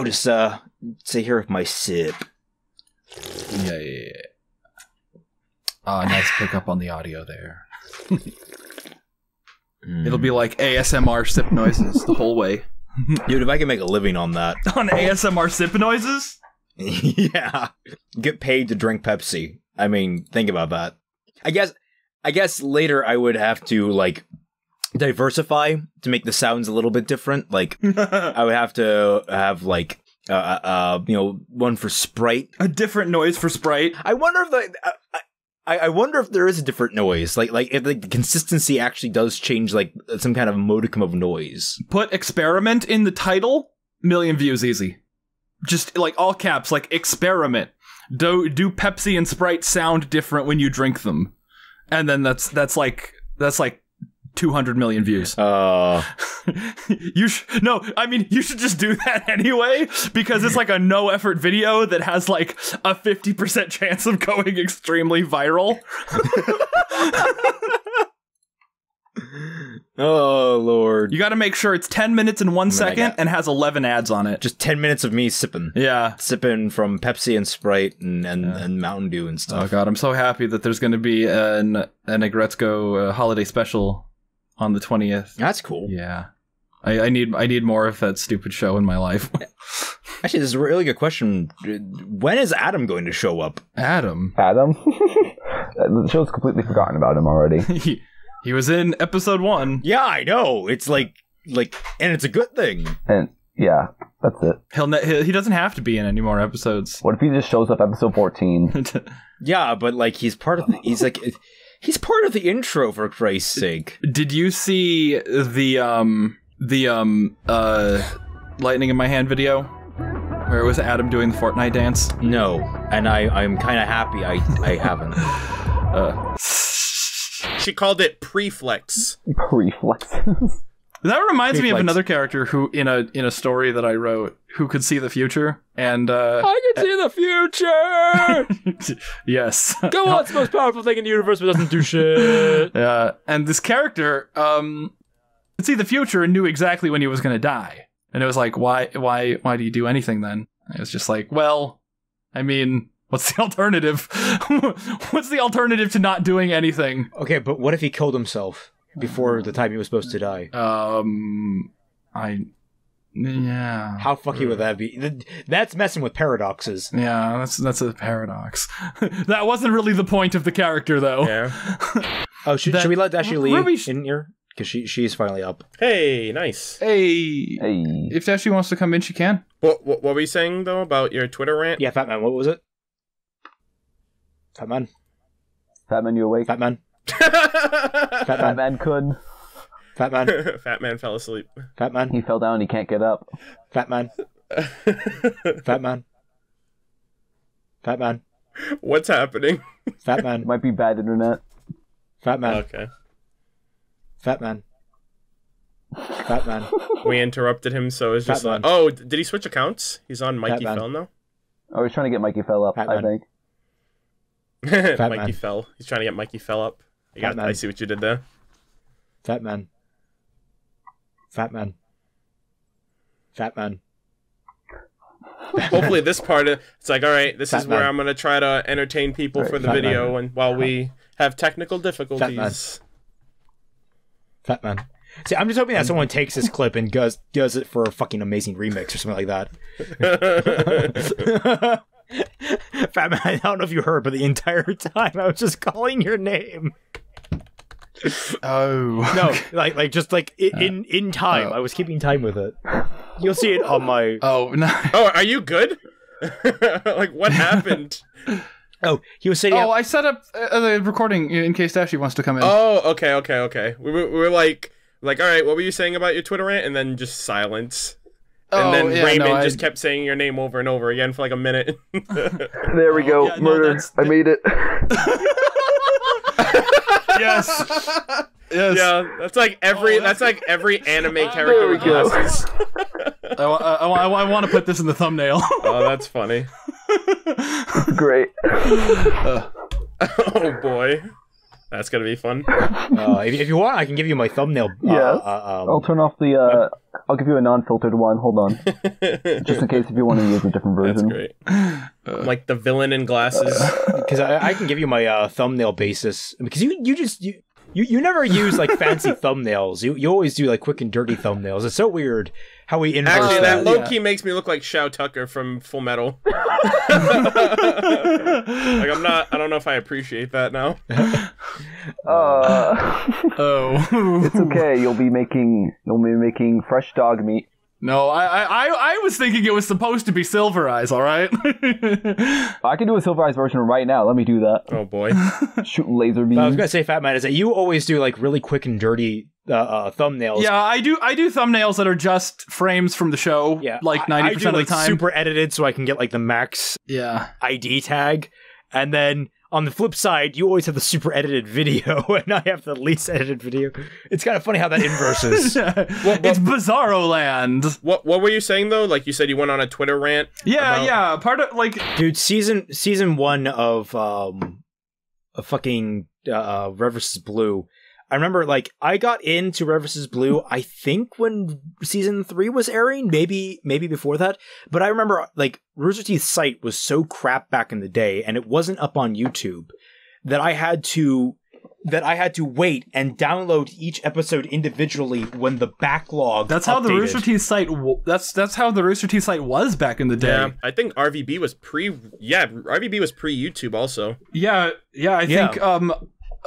I'll just sit here with my sip. Yeah. Nice pickup on the audio there. It'll be like ASMR sip noises the whole way. Dude, if I can make a living on that. On ASMR sip noises? Yeah. Get paid to drink Pepsi. I mean, think about that. I guess later I would have to, like, diversify to make the sounds a little bit different. Like, I would have to have, like, one for Sprite. A different noise for Sprite. I wonder if I wonder if there is a different noise. Like if the consistency actually does change, like some kind of modicum of noise. Put experiment in the title, 1 million views easy. Just like all caps, like experiment. Do Pepsi and Sprite sound different when you drink them? And then that's like 200 million views. You should just do that anyway, because it's like a no effort video that has like a 50% chance of going extremely viral. Oh Lord. You got to make sure it's 10 minutes and 1 second and has 11 ads on it. Just 10 minutes of me sipping. Yeah. Sipping from Pepsi and Sprite and Mountain Dew and stuff. Oh God, I'm so happy that there's going to be an Agretzko holiday special on the 20th. That's cool. Yeah. I need more of that stupid show in my life. Actually, this is a really good question. When is Adam going to show up? Adam? The show's completely forgotten about him already. He was in episode 1. Yeah, I know. It's like, and it's a good thing. And yeah, that's it. He doesn't have to be in any more episodes. What if he just shows up episode 14? Yeah, but like he's part of he's part of the intro, for Christ's sake. Did you see the lightning in my hand video where it was Adam doing the Fortnite dance? No, and I'm kind of happy I haven't. She called it preflex. Preflex. That reminds me of another character who, in a story that I wrote, who could see the future, and I can see the future. Yes. Go on, it's the most powerful thing in the universe, but doesn't do shit. Yeah, and this character could see the future and knew exactly when he was going to die, and it was like, why do you do anything then? And it was just like, well, I mean, what's the alternative? What's the alternative to not doing anything? Okay, but what if he killed himself before the time he was supposed to die? Yeah. How fucky would that be? That's messing with paradoxes. Yeah, that's a paradox. That wasn't really the point of the character, though. Yeah. Oh, should we let Dashy Lee Ruby in here? Because she's finally up. Hey, nice. Hey. If Dashy wants to come in, she can. What were you saying, though, about your Twitter rant? Yeah, Fatman, what was it? Fatman? Fatman, you awake? Fatman? Fatman couldn't. Fatman? Fatman fell asleep. Fatman? He fell down, he can't get up. Fatman? Fatman? Fatman? What's happening? Fatman? Might be bad internet. Fatman? Okay. Fatman? Fatman? We interrupted him, so it's just like, oh, did he switch accounts? He's on Mikey Fell now? Oh, he's trying to get Mikey Fell up, I think. Mikey Fell. He's trying to get Mikey Fell up. I see what you did there. Fatman. Fatman. Fatman. Hopefully this part, it's like, all right, this is where I'm going to try to entertain people for the video and while we have technical difficulties. Fatman. See, I'm just hoping that someone takes this clip and does it for a fucking amazing remix or something like that. Fatman, I don't know if you heard, but the entire time I was just calling your name. Oh. No, like just like in time. I was keeping time with it. You'll see it on my... Oh, no. Oh, are you good? Like, what happened? Oh, he was sitting... Oh, I set up the recording in case Dashy wants to come in. Oh, okay. We were like, all right, what were you saying about your Twitter rant? And then just silence. And then Raymond just kept saying your name over and over again for like a minute. There we go. Murder. I made it. Yes. Yes. Yeah, that's like every anime character with glasses. I want to put this in the thumbnail. Oh, that's funny. Great. Oh boy. That's gonna be fun. If you want, I can give you my thumbnail. I'll turn off the. I'll give you a non-filtered one. Hold on, just in case if you want to use a different version. That's great. Like the villain in glasses. Because I can give you my thumbnail basis. Because you never use like fancy thumbnails. You always do like quick and dirty thumbnails. It's so weird how we inverse Actually, that low-key makes me look like Shao Tucker from Full Metal. Like I don't know if I appreciate that now. It's okay. You'll be making fresh dog meat. No, I was thinking it was supposed to be Silver Eyes, all right? I can do a Silver Eyes version right now. Let me do that. Oh, boy. Shooting laser beams. I was going to say, Fat Man, is that you always do like really quick and dirty thumbnails. Yeah, I do thumbnails that are just frames from the show, like 90% of the time. Super edited so I can get like the max ID tag. And then on the flip side, you always have the super edited video, and I have the least edited video. It's kind of funny how that inverses. It's Bizarro Land. What were you saying though? Like you said, you went on a Twitter rant. Yeah. Part of like, dude, season 1 of fucking Red vs. Blue. I remember, like, I got into Red vs. Blue, I think when season 3 was airing, maybe before that. But I remember, like, Rooster Teeth's site was so crap back in the day, and it wasn't up on YouTube, that I had to wait and download each episode individually when the backlog. That's how the Rooster Teeth site. That's how the Rooster Teeth site was back in the day. Yeah, I think RVB was pre YouTube also. Yeah. I think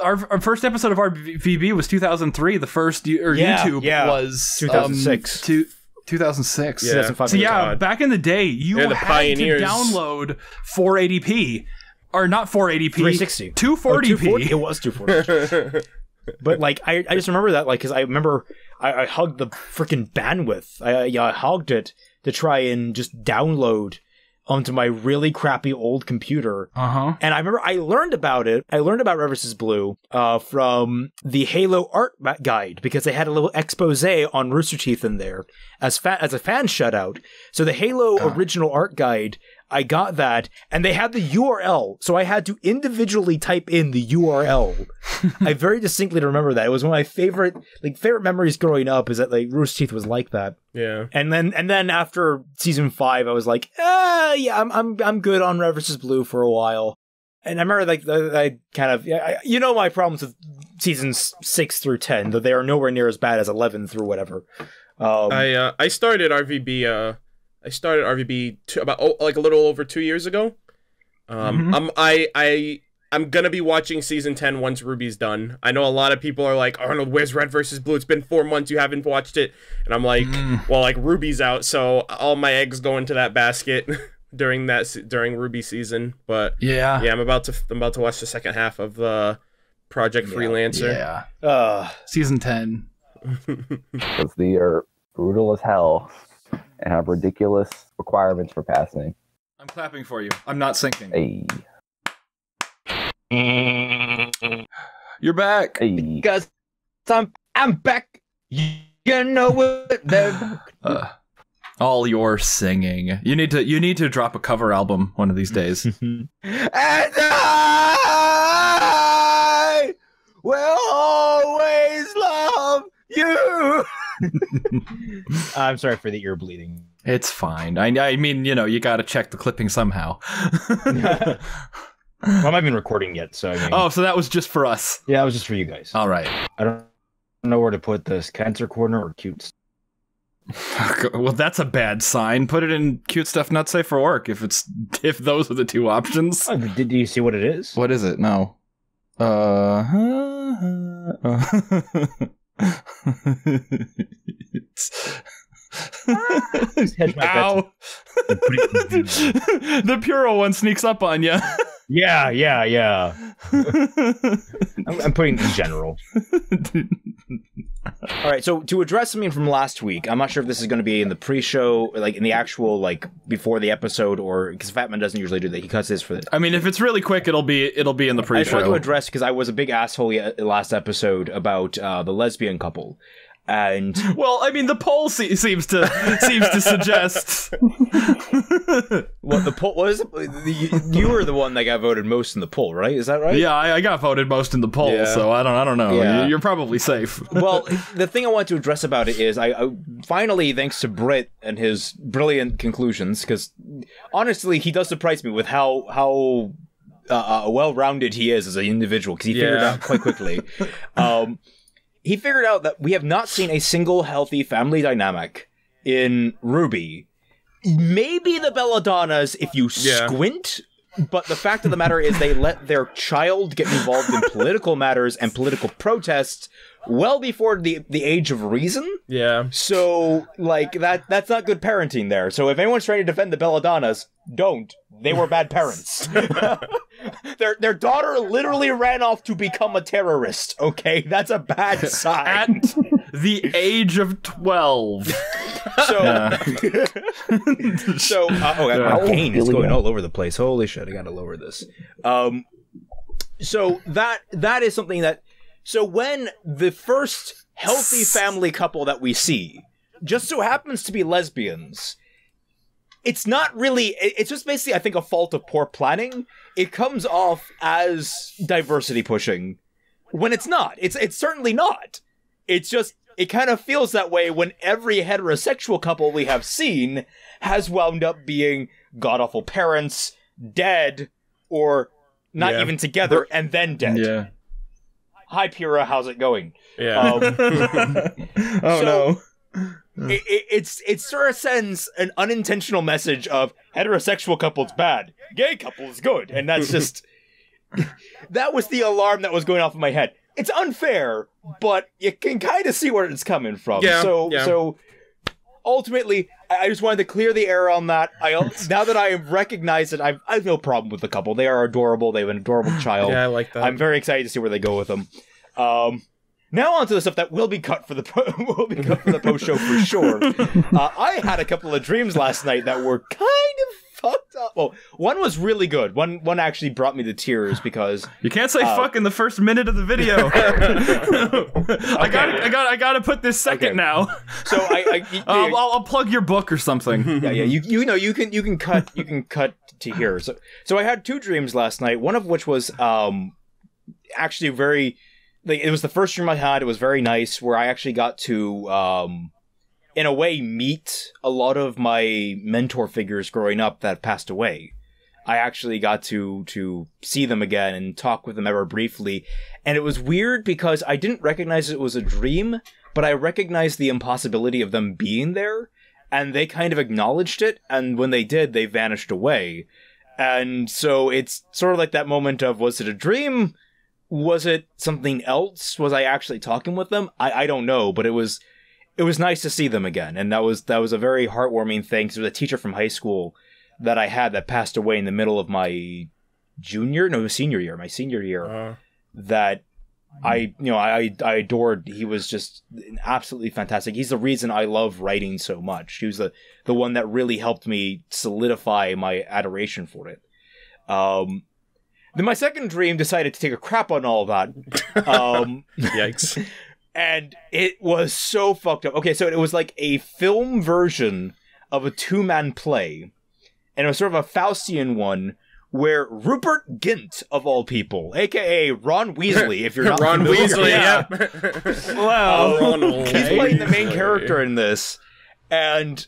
Our first episode of RVB was 2003. The first YouTube was 2006. 2006. Yeah. So yeah, back in the day, you had to download 480p, or not 480p, 360, 240p. It was 240. But like, I just remember that, like, because I remember I hugged the freaking bandwidth. I hogged it to try and just download onto my really crappy old computer. And I remember I learned about it. I learned about Red vs. Blue from the Halo art guide, because they had a little expose on Rooster Teeth in there as a fan shutout. So the Halo original art guide, I got that, and they had the URL, so I had to individually type in the URL. I very distinctly remember that. It was one of my favorite memories growing up, is that like Rooster Teeth was like that. Yeah. And then after season 5, I was like, I'm good on Red vs. Blue for a while. And I remember like I kind of my problems with seasons 6 through 10, that they are nowhere near as bad as 11 through whatever. I started RVB. About a little over 2 years ago. I'm gonna be watching season 10 once Ruby's done. I know a lot of people are like, Arnold, where's Red vs. Blue? It's been 4 months, you haven't watched it. And I'm like, well, like, Ruby's out, so all my eggs go into that basket during Ruby season. But yeah, I'm about to watch the second half of Project Freelancer. Yeah. Season 10. Because they are brutal as hell and have ridiculous requirements for passing. I'm clapping for you. I'm not sinking. Hey. You're back. Hey. Because I'm back. You know what? All your singing. You need to drop a cover album one of these days. And I will always love you. I'm sorry for the ear bleeding. It's fine. I mean, you got to check the clipping somehow. Well, I'm not even recording yet, so I mean... Oh, so that was just for us. Yeah, that was just for you guys. All right. I don't know where to put this. Cancer corner or cute? Well, that's a bad sign. Put it in cute stuff not safe for work if those are the two options. Oh, do you see what it is? What is it? No. Ow! The Puro one sneaks up on you. Yeah. I'm putting in general. All right, so to address something from last week, I'm not sure if this is going to be in the pre-show, like in the actual, like before the episode, or because Fatman doesn't usually do that. He cuts this for the. I mean, if it's really quick, it'll be in the pre-show. I just want to address, because I was a big asshole last episode about the lesbian couple. And well, I mean, the poll seems to suggest. What the poll was? You were the one that got voted most in the poll, right? Is that right? Yeah, I got voted most in the poll, Yeah. so I don't know. Yeah. You're probably safe. Well, the thing I want to address about it is, I finally, thanks to Britt and his brilliant conclusions, because honestly, he does surprise me with how well-rounded he is as an individual, because he figured Yeah. out quite quickly. He figured out that we have not seen a single healthy family dynamic in RWBY. Maybe the Belladonnas, if you Yeah. squint, but the fact of the matter is they let their child get involved in political matters and political protests well before the age of reason. Yeah. So, like, that's not good parenting there. So if anyone's trying to defend the Belladonnas, don't. They were bad parents. Their daughter literally ran off to become a terrorist, okay? That's a bad sign. At the age of 12. So, my gain is going all over the place. Holy shit, I gotta lower this. So that is something that... So when the first healthy family couple that we see just so happens to be lesbians, it's not really... It's just basically, I think, a fault of poor planning. It comes off as diversity pushing when it's not. It's certainly not. It's just... It kind of feels that way when every heterosexual couple we have seen has wound up being god-awful parents, dead, or not even together, and then dead. Yeah. Hi, Pyrrha, how's it going? Yeah. No. It sort of sends an unintentional message of heterosexual couple's bad, gay couple's good, and that's just... that was the alarm that was going off in my head. It's unfair, but you can kind of see where it's coming from. Yeah, So ultimately, I just wanted to clear the air on that. Now that I recognize it, I have no problem with the couple. They are adorable. They have an adorable child. Yeah, I like that. I'm very excited to see where they go with them. Now on to the stuff that will be cut for the post show for sure. I had a couple of dreams last night that were kind of fucked up. Well, one was really good. One actually brought me to tears because You can't say fuck in the first minute of the video. I gotta put this second now. So I'll plug your book or something. yeah. You can cut to here. So I had two dreams last night. One of which was actually very. It was the first dream I had. It was very nice, where I actually got to, in a way, meet a lot of my mentor figures growing up that passed away. I actually got to see them again and talk with them ever briefly. And it was weird because I didn't recognize it was a dream, but I recognized the impossibility of them being there. And they kind of acknowledged it, and when they did, they vanished away. And so it's sort of like that moment of, was it a dream? Was it something else? Was I actually talking with them? I don't know, but it was nice to see them again, and that was a very heartwarming thing. Because there was a teacher from high school that I had that passed away in the middle of my senior year. That I adored. He was just absolutely fantastic. He's the reason I love writing so much. He was the one that really helped me solidify my adoration for it. Then my second dream decided to take a crap on all of that. Yikes. And it was so fucked up. Okay, so it was like a film version of a two-man play. And it was sort of a Faustian one where Rupert Gint, of all people, a.k.a. Ron Weasley, if you're not Ron familiar. Weasley, Yeah. Wow. Ronald. He's playing the main Weasley. character in this. And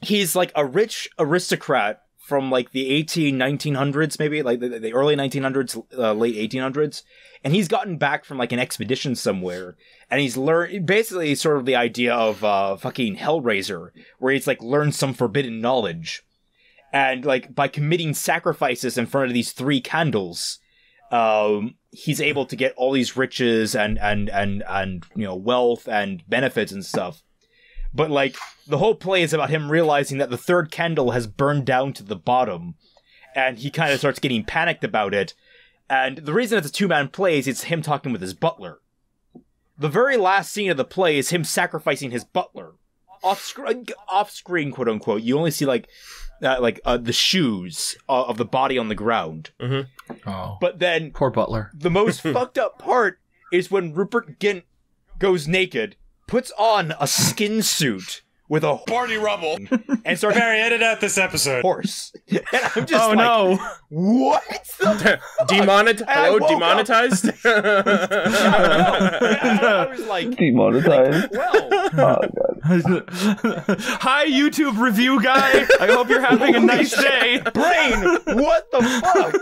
he's like a rich aristocrat from like the 1900s, maybe like the early 1900s, late 1800s, and he's gotten back from like an expedition somewhere, and he's learned basically sort of the idea of fucking Hellraiser, where he's like learned some forbidden knowledge, and like by committing sacrifices in front of these three candles, he's able to get all these riches and wealth and benefits and stuff. But, like, the whole play is about him realizing that the third candle has burned down to the bottom, and he kind of starts getting panicked about it. And the reason it's a two-man play is it's him talking with his butler. The very last scene of the play is him sacrificing his butler. Off-screen, quote-unquote, you only see, the shoes of the body on the ground. Mm-hmm. Oh. But then... Poor butler. The most fucked up part is when Rupert Gint goes naked, puts on a skin suit with a Barney Rubble. and starts Barry, edit out this episod. horse. And I'm just Oh like, no! what? the Hello, woke up. demonetized? I was like, Demonetized. well, Oh god. Hi, YouTube review guy. I hope you're having a nice day. brain, what the fuck?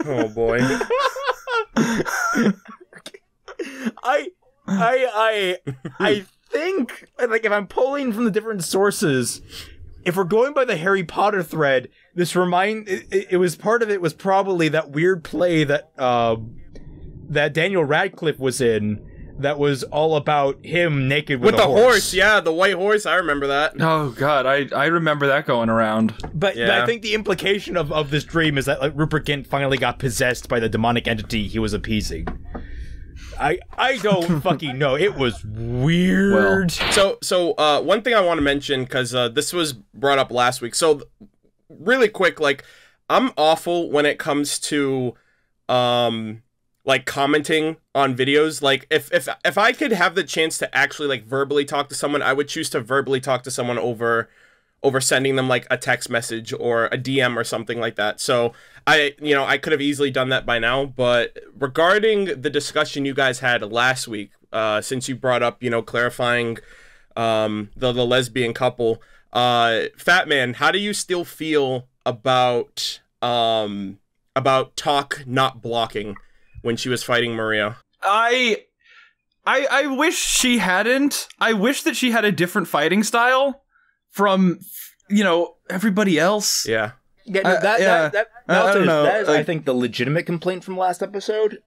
Oh boy. I think, like, if I'm pulling from the different sources, if we're going by the Harry Potter thread, it was part of it was probably that weird play that that Daniel Radcliffe was in, that was all about him naked with With a the horse, yeah, the white horse, I remember that. Oh god, I remember that going around. But Yeah. I think the implication of this dream is that, like, Rupert Gint finally got possessed by the demonic entity he was appeasing. I don't fucking know. It was weird. So one thing I want to mention, because this was brought up last week. So, really quick, like, I'm awful when it comes to, like, commenting on videos. Like, if I could have the chance to actually, like, verbally talk to someone, I would choose to verbally talk to someone over sending them, like, a text message or a DM or something like that. So I could have easily done that by now. But regarding the discussion you guys had last week, since you brought up, clarifying the lesbian couple, Fat Man, how do you still feel about Talk not blocking when she was fighting Maria? I wish she hadn't. I wish that she had a different fighting style from, everybody else. Yeah. Yeah, that I don't know. That is, I think, the legitimate complaint from last episode,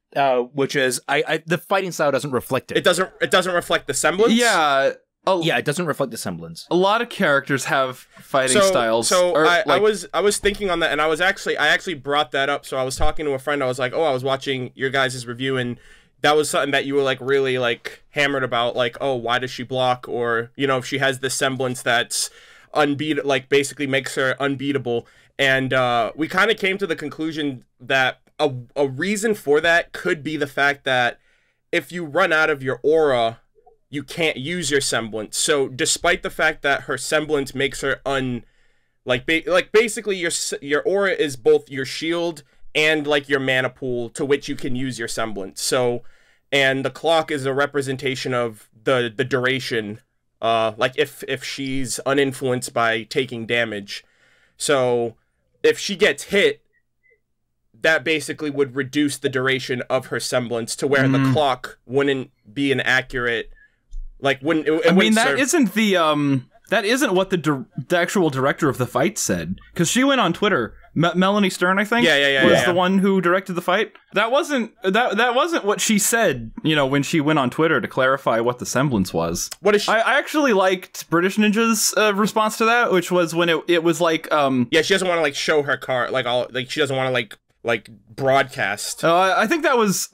which is the fighting style doesn't reflect it. It doesn't reflect the semblance. Yeah. Yeah, it doesn't reflect the semblance. A lot of characters have fighting styles. So or, I was thinking on that, and I actually brought that up. So I was talking to a friend. I was like, I was watching your guys' review, and that was something that you were, like, really, like, hammered about. Like, why does she block? Or, if she has this semblance that's like, basically makes her unbeatable. And we kind of came to the conclusion that a reason for that could be the fact that if you run out of your aura, you can't use your semblance. So despite the fact that her semblance makes her basically your aura is both your shield and, like, your mana pool to which you can use your semblance. So, and the clock is a representation of the duration, like if she's uninfluenced by taking damage. So if she gets hit, that basically would reduce the duration of her semblance to where the clock wouldn't be an accurate, like, wouldn't. That isn't what the actual director of the fight said, because she went on Twitter. Melanie Stern, I think, was the one who directed the fight. That wasn't what she said. When she went on Twitter to clarify what the semblance was. What is she? I actually liked British Ninja's response to that, which was when it was like, yeah, she doesn't want to, like, show her card, she doesn't want to like broadcast. I think that was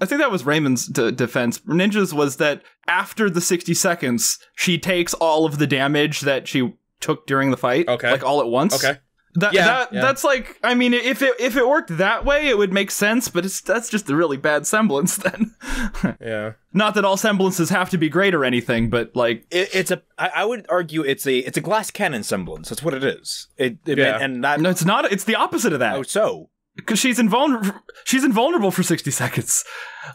Raymond's defense. Ninja's was that after the 60 seconds, she takes all of the damage that she took during the fight, like, all at once. Okay. That's like, I mean, if it worked that way, it would make sense, but that's just a really bad semblance then. Yeah. Not that all semblances have to be great or anything, but, like, I would argue it's a glass cannon semblance. That's what it is. And that no, it's not. It's the opposite of that. Oh, so. Because she's invulnerable for 60 seconds.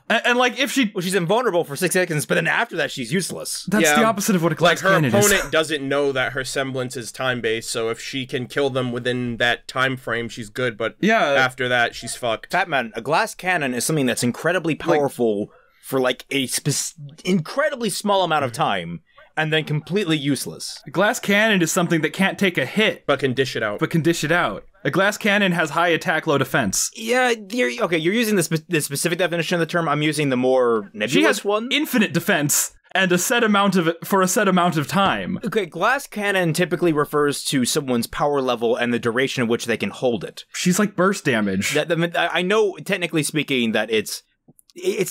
And like, if she's invulnerable for 6 seconds, but then after that, she's useless. That's the opposite of what a glass cannon is. Like, her opponent doesn't know that her semblance is time-based, so if she can kill them within that time frame, she's good, but after that, she's fucked. Fat Man, a glass cannon is something that's incredibly powerful for, like, a incredibly small amount of time, and then completely useless. A glass cannon is something that can't take a hit, but can dish it out. A glass cannon has high attack, low defense. Yeah, you're using the specific definition of the term. I'm using the more nebulous one. Infinite defense and a set amount of it for a set amount of time. Okay, glass cannon typically refers to someone's power level and the duration in which they can hold it. She's like burst damage. I know, technically speaking, that it's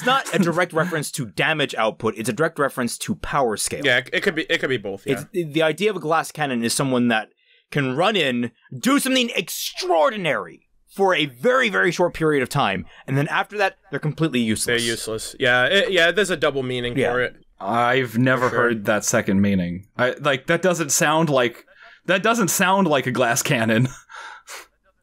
not a direct reference to damage output. It's a direct reference to power scale. Yeah, it could be both. Yeah. The idea of a glass cannon is someone that can run in, do something extraordinary, for a very, very short period of time, and then after that, they're completely useless. They're useless. Yeah, there's a double meaning for it. I've never heard that second meaning. That doesn't sound like a glass cannon.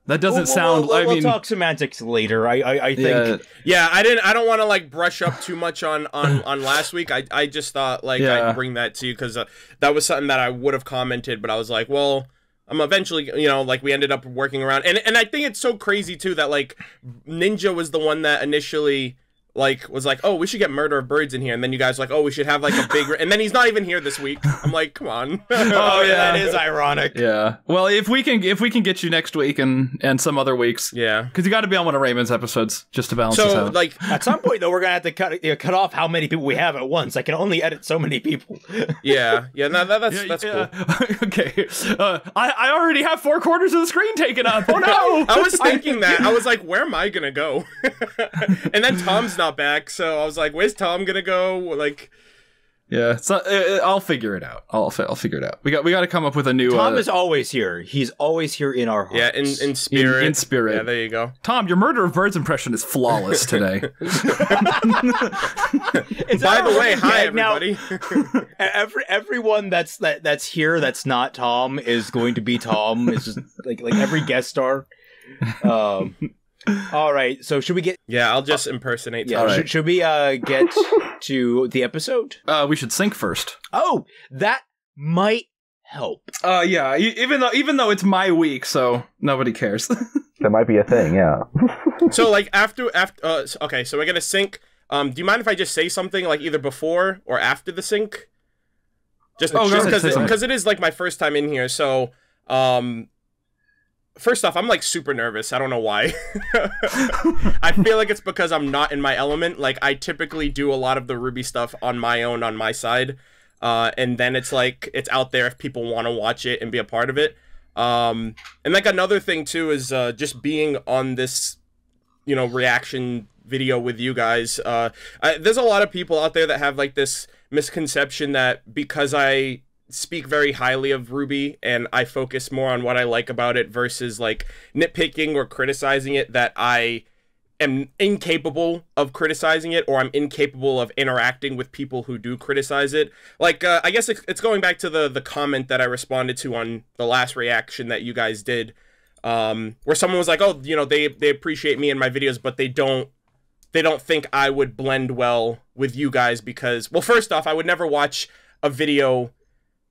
That doesn't sound. We'll talk semantics later. I think. Yeah, I don't want to like brush up too much on last week. I just thought like I'd bring that to you because that was something that I would have commented, but I was like, well, I'm eventually, like we ended up working around, and I think it's so crazy too that like Ninja was the one that initially like was like, oh, we should get Murder of Birds in here, and then you guys were like, oh, we should have like a big, and then he's not even here this week. I'm like, come on. Oh yeah, that is ironic. Yeah. Well, if we can get you next week and some other weeks, because you got to be on one of Raymond's episodes just to balance this out. So like at some point though, we're gonna have to cut off how many people we have at once. I can only edit so many people. Yeah. No, that's cool. Okay. I already have 4/4 of the screen taken up. Oh no! I was thinking that. I was like, where am I gonna go? And then Tom's not back, so I was like, where's Tom gonna go? Like, yeah, so I'll figure it out. I'll figure it out. We got to come up with a new. Tom is always here. He's always here in our hearts. Yeah, in spirit. In spirit. Yeah, there you go. Tom, your Murder of Birds impression is flawless today. By the way, hi everybody. Everyone that's here that's not Tom is going to be Tom. It's just like every guest star. All right, so should we get? Yeah, I'll just impersonate. Yeah, right. should we get to the episode? We should sync first. Oh, that might help. Yeah. Even though it's my week, so nobody cares. That might be a thing. Yeah. So like after okay, so we're gonna sync. Do you mind if I just say something like either before or after the sync? Just because it is like my first time in here, so first off, I'm like super nervous. I don't know why. I feel like it's because I'm not in my element. Like I typically do a lot of the Ruby stuff on my own, on my side. And then it's like, it's out there if people want to watch it and be a part of it. And like another thing too is just being on this, reaction video with you guys. There's a lot of people out there that have like this misconception that because I speak very highly of Ruby and I focus more on what I like about it versus like nitpicking or criticizing it, that I am incapable of criticizing it, or I'm incapable of interacting with people who do criticize it. Like I guess it's going back to the comment that I responded to on the last reaction that you guys did, where someone was like, oh, they appreciate me and my videos, but they don't think I would blend well with you guys because, well, first off, I would never watch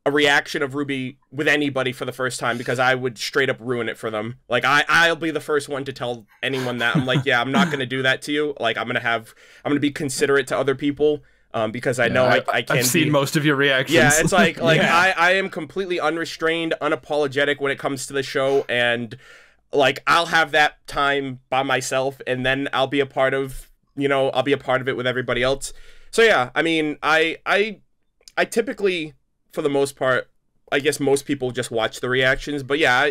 a reaction of Ruby with anybody for the first time because I would straight up ruin it for them. Like I'll be the first one to tell anyone that. I'm like, yeah, I'm not going to do that to you. Like I'm going to be considerate to other people because I know I can I've seen most of your reactions. Yeah, it's like yeah. I am completely unrestrained, unapologetic when it comes to the show, and like I'll have that time by myself and then I'll be a part of, I'll be a part of it with everybody else. So yeah, I mean, I typically, for the most part, I guess most people just watch the reactions. But yeah,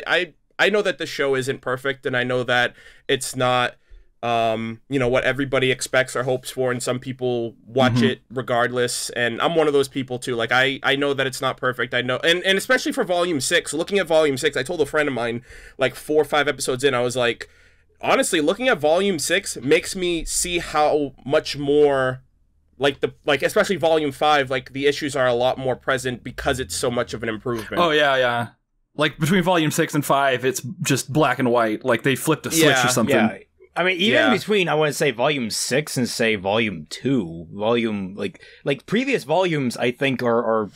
I know that the show isn't perfect, and I know that it's not, what everybody expects or hopes for, and some people watch it regardless. And I'm one of those people too. Like I know that it's not perfect. I know, and especially for Volume 6, looking at Volume 6, I told a friend of mine, like 4 or 5 episodes in, I was like, honestly, looking at Volume 6 makes me see how much more, like especially Volume 5, like the issues are a lot more present because it's so much of an improvement. Oh yeah. Like between Volume 6 and 5, it's just black and white. Like they flipped a switch or something. Yeah. I mean, even between, I want to say Volume 6 and say Volume 2, like previous volumes, I think are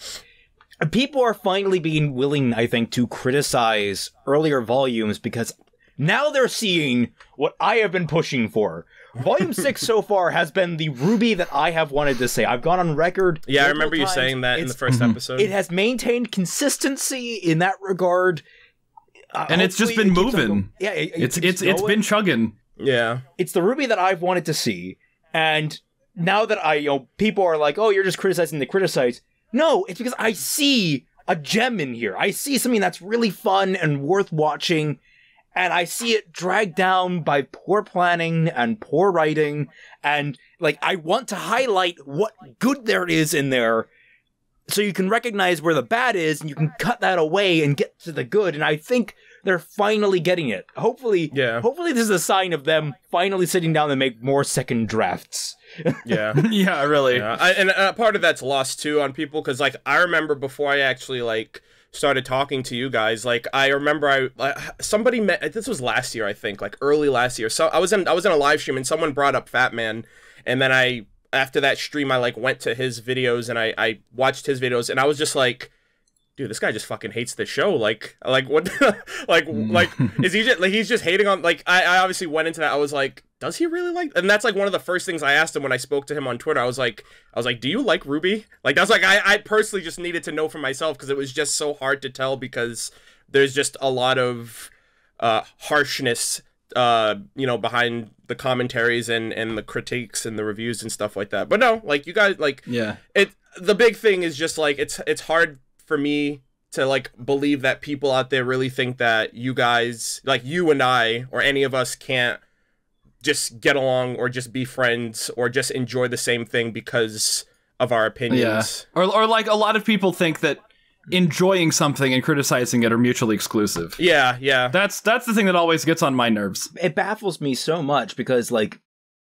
people are finally being willing, I think, to criticize earlier volumes because now they're seeing what I have been pushing for. Volume 6 so far has been the Ruby that I have wanted to say. I've gone on record. Yeah, I remember you saying that in the first episode. It has maintained consistency in that regard. And it's just been moving. Yeah, it's been chugging. Yeah. It's the Ruby that I've wanted to see. And now that people are like, oh, you're just criticizing the criticize. No, it's because I see a gem in here. I see something that's really fun and worth watching. And I see it dragged down by poor planning and poor writing. And, I want to highlight what good there is in there so you can recognize where the bad is and you can cut that away and get to the good. And I think they're finally getting it. Hopefully this is a sign of them finally sitting down and make more second drafts. Yeah. Yeah, really. Yeah. And part of that's lost too on people, because like I remember before I actually like started talking to you guys, like I remember somebody met, this was last year I think, like early last year. So I was in a live stream and someone brought up Fat Man, and then after that stream I like went to his videos and I watched his videos, and I was just like, dude, this guy just fucking hates the show. Like what? like is he just like, he's just hating on, like I obviously went into that. I was like, does he really like? And that's like one of the first things I asked him when I spoke to him on Twitter. I was like, do you like RWBY? Like that's like I personally just needed to know for myself, because it was just so hard to tell, because there's just a lot of harshness, you know, behind the commentaries and the critiques and the reviews and stuff like that. But no, like you guys, like the big thing is just like it's hard for me to like believe that people out there really think that you guys, like you and I or any of us, can't just get along or just be friends or just enjoy the same thing because of our opinions. Yeah. Or like a lot of people think that enjoying something and criticizing it are mutually exclusive. Yeah, yeah. That's the thing that always gets on my nerves. It baffles me so much because, like,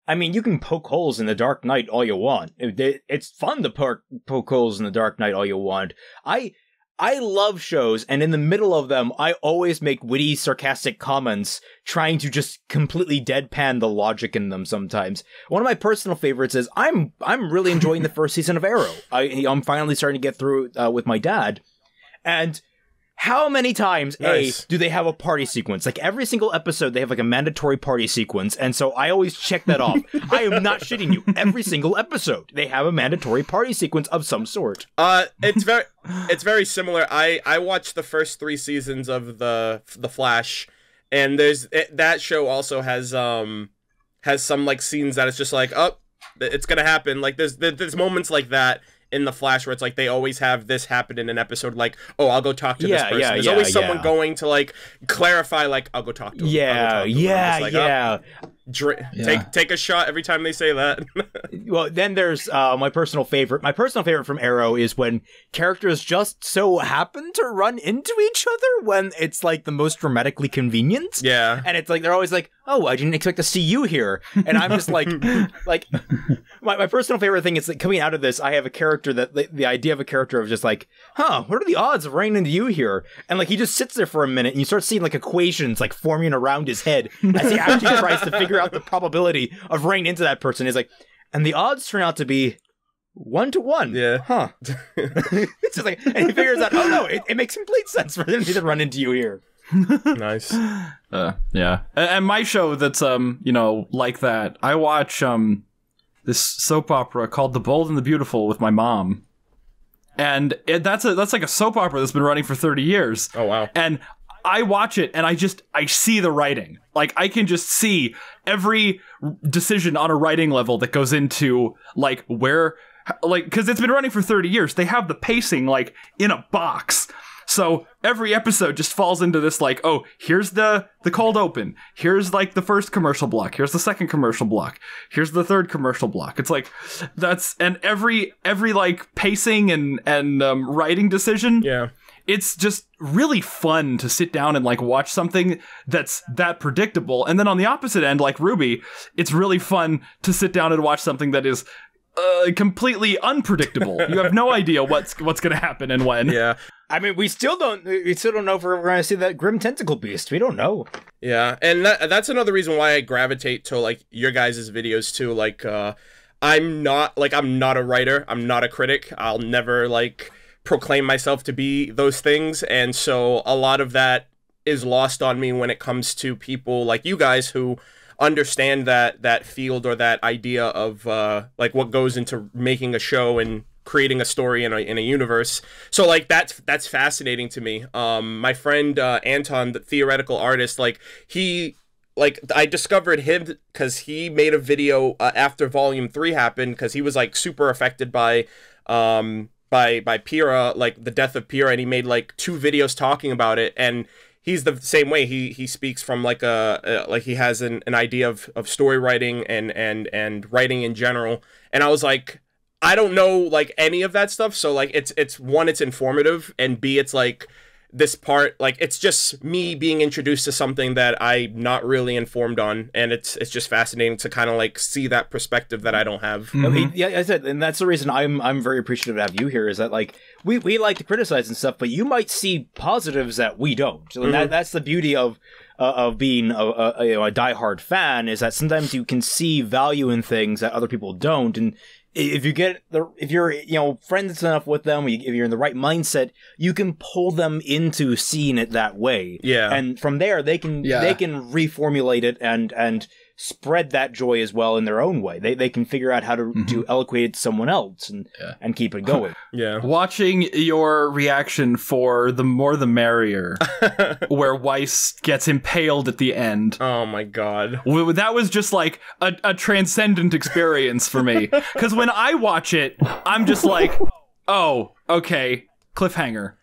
I mean, you can poke holes in the Dark Knight all you want. It's fun to poke holes in the Dark Knight all you want. I love shows, and in the middle of them, I always make witty, sarcastic comments, trying to just completely deadpan the logic in them sometimes. One of my personal favorites is, I'm really enjoying the first season of Arrow. I'm finally starting to get through with my dad, and how many times, do they have a party sequence? Like, every single episode, they have, like, a mandatory party sequence, and so I always check that off. I am not shitting you. Every single episode, they have a mandatory party sequence of some sort. It's very similar. I watched the first 3 seasons of the Flash, and that show also has some, like, scenes that it's just like, oh, it's gonna happen. Like, there's moments like that in the Flash where it's like they always have this happen in an episode, like, oh, I'll go talk to this person. There's always someone going to like clarify, like, I'll go talk to him. Take a shot every time they say that. Well, then there's my personal favorite. My personal favorite from Arrow is when characters just so happen to run into each other when it's like the most dramatically convenient. Yeah. And it's like they're always like, oh, I didn't expect to see you here. And I'm just like my personal favorite thing is that coming out of this, I have a character that the idea of a character of just like, what are the odds of running into you here? And like he just sits there for a minute and you start seeing like equations like forming around his head as he actually tries to figure out the probability of running into that person. Is like, and the odds turn out to be 1 to 1. Yeah. It's just like, and he figures out, oh no, it makes complete sense for them to run into you here. Nice. Yeah. And my show that's like that, I watch this soap opera called The Bold and the Beautiful with my mom. And that's like a soap opera that's been running for 30 years. Oh wow. And I watch it and I see the writing. Like, I can just see every decision on a writing level that goes into, like, where, like, because it's been running for 30 years. They have the pacing, like, in a box. So every episode just falls into this, like, oh, here's the cold open. Here's, like, the first commercial block. Here's the second commercial block. Here's the third commercial block. It's like, and every like, pacing and writing decision. Yeah. It's just really fun to sit down and like watch something that's that predictable. And then on the opposite end, like RWBY, it's really fun to sit down and watch something that is completely unpredictable. You have no idea what's going to happen and when. Yeah. I mean, we still don't know if we're going to see that Grim Tentacle Beast. We don't know. Yeah, and that's another reason why I gravitate to like your guys' videos too. Like, I'm not a writer. I'm not a critic. I'll never like proclaim myself to be those things, and so a lot of that is lost on me when it comes to people like you guys who understand that field or that idea of like what goes into making a show and creating a story in a universe. So like that's fascinating to me. My friend Anton, the theoretical artist, like I discovered him because he made a video after Volume 3 happened, because he was like super affected by Pyrrha, like the death of Pyrrha, and he made like 2 videos talking about it. And he's the same way. He speaks from like like he has an idea of story writing and writing in general. And I was like, I don't know like any of that stuff. So like it's one, it's informative, and B, it's like this part, like, it's just me being introduced to something that I'm not really informed on, and it's just fascinating to kind of like see that perspective that I don't have. Yeah, I said, and that's the reason I'm very appreciative to have you here. Is that like we like to criticize and stuff, but you might see positives that we don't. And that's the beauty of being a diehard fan, is that sometimes you can see value in things that other people don't. And if you're friends enough with them, if you're in the right mindset, you can pull them into seeing it that way. Yeah. And from there, they can reformulate it and spread that joy as well in their own way. They can figure out how to eloquate it to someone else and keep it going. Yeah. Watching your reaction for The More the Merrier, where Weiss gets impaled at the end. Oh my god. That was just like a transcendent experience for me. Because when I watch it, I'm just like, oh, okay, cliffhanger.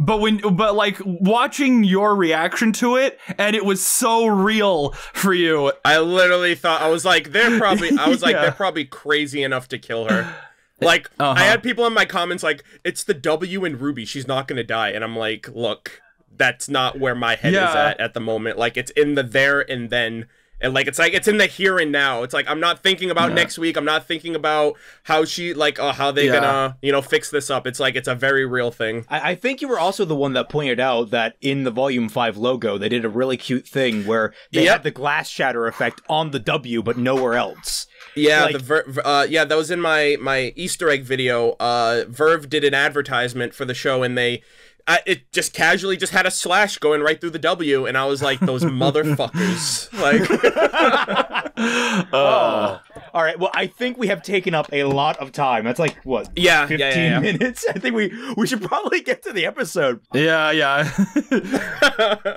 But like watching your reaction to it, and it was so real for you. I literally thought, I was like, they're probably crazy enough to kill her. Like, I had people in my comments like, it's the W in Ruby, she's not gonna die. And I'm like, look, that's not where my head is at the moment. Like, it's in the there and then. And like it's in the here and now. It's like I'm not thinking about next week. I'm not thinking about how how they gonna fix this up. It's like it's a very real thing. I think you were also the one that pointed out that in the Volume 5 logo they did a really cute thing where they had the glass shatter effect on the W but nowhere else. Yeah, like, that was in my Easter egg video. Verve did an advertisement for the show, and it just casually just had a slash going right through the W, and I was like, those motherfuckers. Like, all right. Well, I think we have taken up a lot of time. That's like what? 15 minutes. I think we should probably get to the episode. Yeah.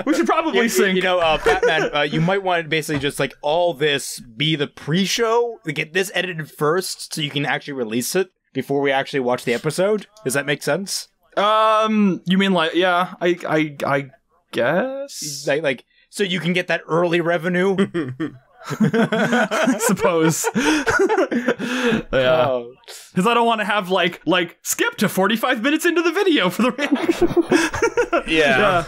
We should probably sync. Batman, you might want to basically just like all this be the pre-show, get this edited first, so you can actually release it before we actually watch the episode. Does that make sense? You mean like, yeah, I guess? Like, so you can get that early revenue? I suppose. Yeah. Because I don't want to have, like, skip to 45 minutes into the video for the reaction. Yeah.